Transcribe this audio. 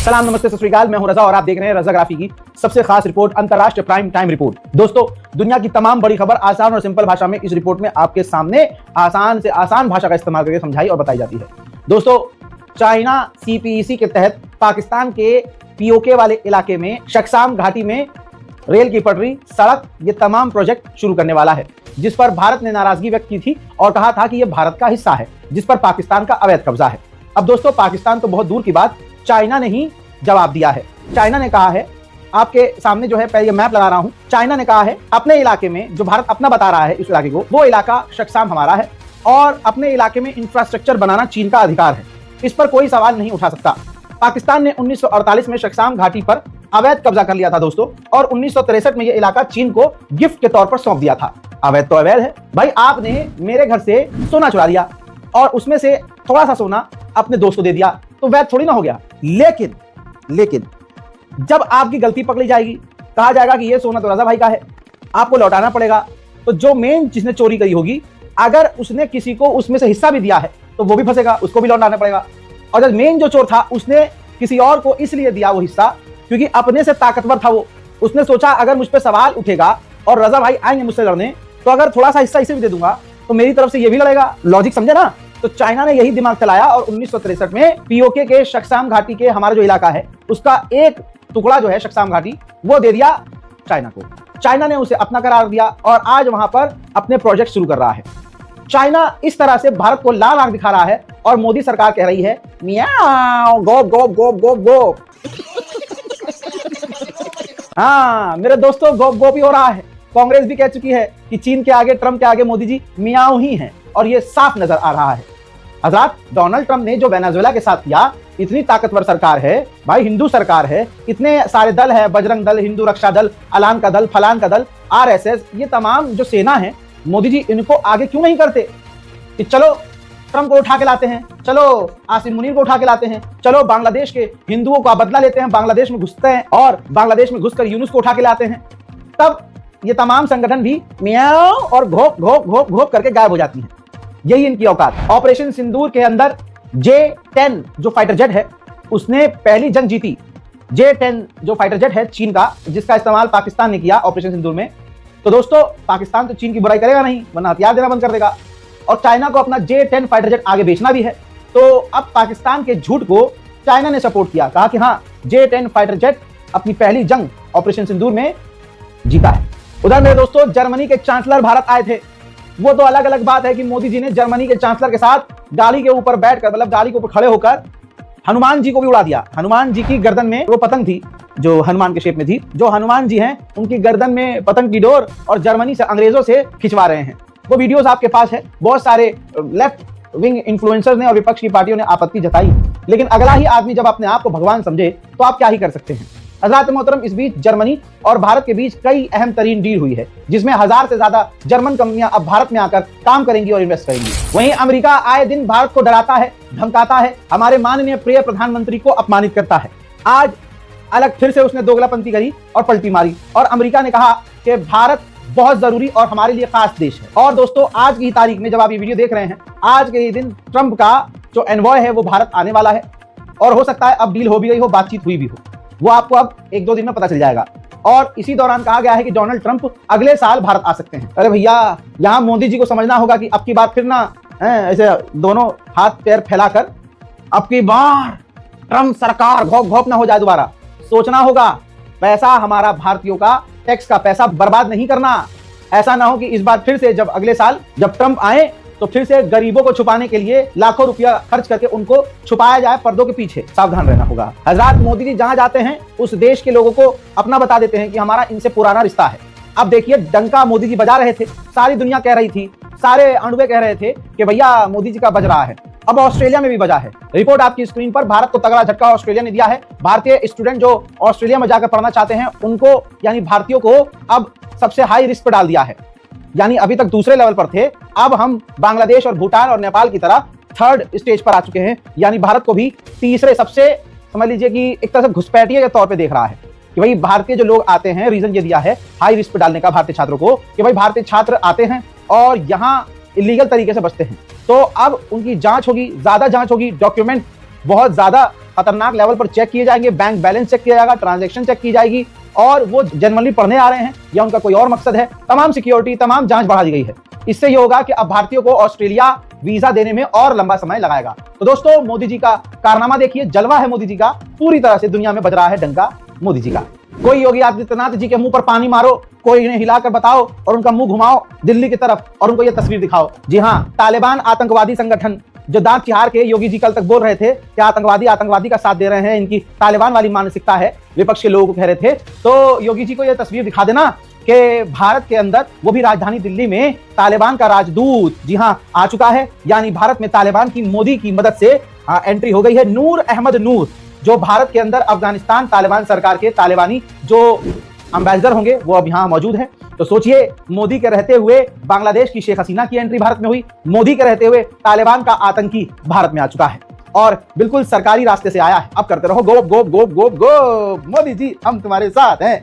सलाम नमस्ते सत श्री अकाल, मैं हूं रजा और आप देख रहे हैं रजाग्राफी की सबसे खास रिपोर्ट, अंतरराष्ट्रीय प्राइम टाइम रिपोर्ट। दोस्तों, दुनिया की तमाम बड़ी खबर आसान और सिंपल भाषा में इस रिपोर्ट में आपके सामने आसान से आसान भाषा का इस्तेमाल करके समझाई और बताई जाती है। दोस्तों, चाइना CPEC के तहत पाकिस्तान के POK वाले इलाके में शक्साम घाटी में रेल की पटरी, सड़क, ये तमाम प्रोजेक्ट शुरू करने वाला है, जिस पर भारत ने नाराजगी व्यक्त की थी और कहा था कि यह भारत का हिस्सा है जिस पर पाकिस्तान का अवैध कब्जा है। अब दोस्तों, पाकिस्तान तो बहुत दूर की बात, चाइना ने ही जवाब दिया है। चाइना ने कहा है, आपके सामने जो है पहले मैप लगा रहा हूं, चाइना ने कहा है अपने इलाके में, जो भारत अपना बता रहा है इस इलाके को, वो इलाका शक्साम हमारा है और अपने इलाके में इंफ्रास्ट्रक्चर बनाना चीन का अधिकार है, इस पर कोई सवाल नहीं उठा सकता। पाकिस्तान ने 1948 में शक्साम घाटी पर अवैध कब्जा कर लिया था दोस्तों, और 1963 में यह इलाका चीन को गिफ्ट के तौर पर सौंप दिया था। अवैध तो अवैध है भाई, आपने मेरे घर से सोना चुरा लिया और उसमें से थोड़ा सा सोना अपने दोस्त को दे दिया, तो वैध थोड़ी ना हो गया। लेकिन जब आपकी गलती पकड़ी जाएगी, कहा जाएगा कि यह सोना तो रजा भाई का है, आपको लौटाना पड़ेगा, तो जो मेन जिसने चोरी करी होगी, अगर उसने किसी को उसमें से हिस्सा भी दिया है तो वो भी फंसेगा, उसको भी लौटाना पड़ेगा। और जब मेन जो चोर था उसने किसी और को इसलिए दिया वो हिस्सा क्योंकि अपने से ताकतवर था वो, उसने सोचा अगर मुझ पर सवाल उठेगा और रजा भाई आएंगे मुझसे लड़ने, तो अगर थोड़ा सा हिस्सा इसे भी दे दूंगा तो मेरी तरफ से ये भी लड़ेगा। लॉजिक समझे ना? तो चाइना ने यही दिमाग चलाया और 1963 में POK के शक्साम घाटी के हमारा जो इलाका है उसका एक टुकड़ा जो है शक्साम घाटी, वो दे दिया चाइना को। चाइना ने उसे अपना करार दिया और आज वहां पर अपने प्रोजेक्ट शुरू कर रहा है। चाइना इस तरह से भारत को लाल आंख दिखा रहा है और मोदी सरकार कह रही है मियाओ गोप गोप गोप गोप गोप। हाँ मेरे दोस्तों, गोप गोप ही हो रहा है। कांग्रेस भी कह चुकी है कि चीन के आगे, ट्रंप के आगे मोदी जी मियाओ ही हैं और ये साफ नजर आ रहा है। हजरात, डोनाल्ड ट्रंप ने जो वेनेजुएला के साथ किया, इतनी ताकतवर सरकार है भाई, हिंदू सरकार है, इतने सारे दल है, बजरंग दल, हिंदू रक्षा दल, अलान का दल, फलान का दल, RSS, ये तमाम जो सेना है, मोदी जी इनको आगे क्यों नहीं करते कि चलो ट्रंप को उठा के लाते हैं, चलो आसिम मुनीर को उठा के लाते हैं, चलो बांग्लादेश के हिंदुओं का बदला लेते हैं, बांग्लादेश में घुसते हैं और बांग्लादेश में घुसकर यूनुस को उठा के लाते हैं। तब ये तमाम संगठन भी मियाओ और घोप घोप घोप घोप करके गायब हो जाती हैं। यही इनकी औकात। ऑपरेशन सिंदूर के अंदर J-10 जो फाइटर जेट है उसने पहली जंग जीती। J-10 जो फाइटर जेट है चीन का, जिसका इस्तेमाल पाकिस्तान ने किया ऑपरेशन सिंदूर में। तो दोस्तों, पाकिस्तान तो चीन की बुराई करेगा नहीं, वरना हथियार देना बंद कर देगा, और चाइना को अपना J-10 फाइटर जेट आगे बेचना भी है। तो अब पाकिस्तान के झूठ को चाइना ने सपोर्ट किया, कहा कि हाँ J-10 फाइटर जेट अपनी पहली जंग ऑपरेशन सिंदूर में जीता है। उधर मेरे दोस्तों, जर्मनी के चांसलर भारत आए थे। वो तो अलग अलग बात है कि मोदी जी ने जर्मनी के चांसलर के साथ गाड़ी के ऊपर बैठकर, मतलब गाड़ी के ऊपर खड़े होकर हनुमान जी को भी उड़ा दिया। हनुमान जी की गर्दन में वो पतंग थी जो हनुमान के शेप में थी, जो हनुमान जी हैं उनकी गर्दन में पतंग की डोर और जर्मनी से अंग्रेजों से खिंचवा रहे हैं। वो वीडियोस आपके पास है। बहुत सारे लेफ्ट विंग इन्फ्लुएंसर्स ने और विपक्ष की पार्टियों ने आपत्ति जताई, लेकिन अगला ही आदमी जब अपने आप को भगवान समझे तो आप क्या ही कर सकते हैं। हज़रात मोहतरम, इस बीच जर्मनी और भारत के बीच कई अहम तरीन डील हुई है, जिसमें 1000 से ज्यादा जर्मन कंपनियां अब भारत में आकर काम करेंगी और इन्वेस्ट करेंगी। वहीं अमेरिका आए दिन भारत को डराता है, धमकाता है, हमारे माननीय प्रिय प्रधानमंत्री को अपमानित करता है। आज अलग फिर से उसने दोगलापंती करी और पलटी मारी और अमेरिका ने कहा कि भारत बहुत जरूरी और हमारे लिए खास देश है। और दोस्तों, आज की तारीख में जब आप ये वीडियो देख रहे हैं, आज के दिन ट्रंप का जो एनवॉय है वो भारत आने वाला है और हो सकता है अब डील हो भी गई हो, बातचीत हुई भी हो, वो आपको अब 1-2 दिन में पता चल जाएगा। और इसी दौरान कहा गया है कि डोनाल्ड ट्रंप अगले साल भारत आ सकते हैं। अरे भैया, यहां मोदी जी को समझना होगा कि अब की बार फिर ना ऐसे दोनों हाथ पैर फैलाकर अब की बार ट्रंप सरकार घोप घोप ना हो जाए। दोबारा सोचना होगा, पैसा हमारा भारतीयों का, टैक्स का पैसा बर्बाद नहीं करना। ऐसा ना हो कि इस बार फिर से जब अगले साल जब ट्रंप आए तो फिर से गरीबों को छुपाने के लिए लाखों रुपया खर्च करके उनको छुपाया जाए पर्दों के पीछे। सावधान रहना होगा। हजरात, मोदी जी जहां जाते हैं उस देश के लोगों को अपना बता देते हैं कि हमारा इनसे पुराना रिश्ता है। अब देखिए, डंका मोदी जी बजा रहे थे, सारी दुनिया कह रही थी, सारे अणुए कह रहे थे कि भैया मोदी जी का बज रहा है। अब ऑस्ट्रेलिया में भी बजा है। रिपोर्ट आपकी स्क्रीन पर। भारत को तगड़ा झटका ऑस्ट्रेलिया ने दिया है। भारतीय स्टूडेंट जो ऑस्ट्रेलिया में जाकर पढ़ना चाहते हैं उनको, यानी भारतीयों को, अब सबसे हाई रिस्क पर डाल दिया है। यानी अभी तक दूसरे लेवल पर थे, अब हम बांग्लादेश और भूटान और नेपाल की तरह 3rd स्टेज पर आ चुके हैं। यानी भारत को भी तीसरे, सबसे समझ लीजिए कि एक तरह से घुसपैठिए के तौर पे देख रहा है कि भाई भारतीय जो लोग आते हैं, रीजन ये दिया है हाई रिस्क पर डालने का भारतीय छात्रों को, कि भाई भारतीय छात्र आते हैं और यहाँ इलीगल तरीके से बचते हैं, तो अब उनकी जांच होगी, ज्यादा जांच होगी, डॉक्यूमेंट बहुत ज्यादा खतरनाक लेवल पर चेक किए जाएंगे, बैंक बैलेंस चेक किया जाएगा, ट्रांजैक्शन चेक की जाएगी, और वो जनरली पढ़ने आ रहे हैं या उनका कोई और मकसद है, तमाम सिक्योरिटी, तमाम जांच बढ़ा दी गई है। इससे ये होगा कि अब भारतीयों को ऑस्ट्रेलिया वीजा देने में और लंबा समय लगाएगा। तो दोस्तों, मोदी जी का कारनामा देखिए, जलवा है मोदी जी का, पूरी तरह से दुनिया में बज रहा है डंका मोदी जी का। कोई योगी आदित्यनाथ जी के मुंह पर पानी मारो, कोई इन्हें हिलाकर बताओ और उनका मुंह घुमाओ दिल्ली की तरफ और उनको ये तस्वीर दिखाओ। जी हाँ, तालिबान आतंकवादी संगठन, जो दांत चिहार के योगी जी कल तक बोल रहे थे कि आतंकवादी का साथ दे रहे हैं, इनकी तालिबान वाली मानसिकता है, विपक्ष के लोगों को कह रहे थे, तो योगी जी को यह तस्वीर दिखा देना कि भारत के अंदर, वो भी राजधानी दिल्ली में, तालिबान का राजदूत जी हाँ आ चुका है। यानी भारत में तालिबान की मोदी की मदद से एंट्री हो गई है। नूर अहमद नूर, जो भारत के अंदर अफगानिस्तान तालिबान सरकार के तालिबानी जो एम्बेसडर होंगे, वो अब यहाँ मौजूद हैं। तो सोचिए, मोदी के रहते हुए बांग्लादेश की शेख हसीना की एंट्री भारत में हुई, मोदी के रहते हुए तालिबान का आतंकी भारत में आ चुका है और बिल्कुल सरकारी रास्ते से आया है। अब करते रहो गोप गोप गोप गोप गोप, मोदी जी हम तुम्हारे साथ हैं।